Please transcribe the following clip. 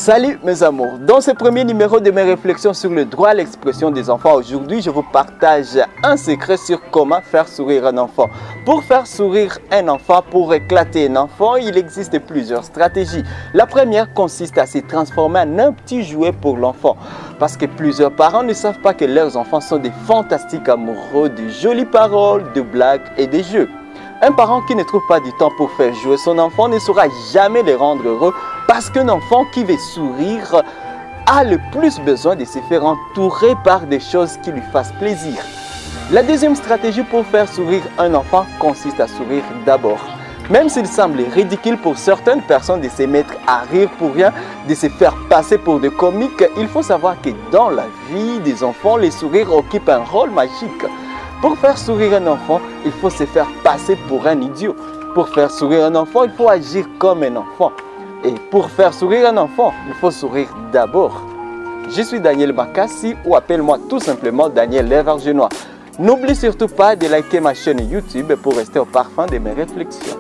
Salut mes amours, dans ce premier numéro de mes réflexions sur le droit à l'expression des enfants, aujourd'hui je vous partage un secret sur comment faire sourire un enfant. Pour faire sourire un enfant, pour éclater un enfant, il existe plusieurs stratégies. La première consiste à se transformer en un petit jouet pour l'enfant. Parce que plusieurs parents ne savent pas que leurs enfants sont des fantastiques amoureux de jolies paroles, de blagues et de jeux. Un parent qui ne trouve pas du temps pour faire jouer son enfant ne saura jamais le rendre heureux parce qu'un enfant qui veut sourire a le plus besoin de se faire entourer par des choses qui lui fassent plaisir. La deuxième stratégie pour faire sourire un enfant consiste à sourire d'abord. Même s'il semble ridicule pour certaines personnes de se mettre à rire pour rien, de se faire passer pour des comiques, il faut savoir que dans la vie des enfants, les sourires occupent un rôle magique. Pour faire sourire un enfant, il faut se faire passer pour un idiot. Pour faire sourire un enfant, il faut agir comme un enfant. Et pour faire sourire un enfant, il faut sourire d'abord. Je suis Daniel Makassi ou appelle-moi tout simplement Daniel Lévergenois. N'oublie surtout pas de liker ma chaîne YouTube pour rester au parfum de mes réflexions.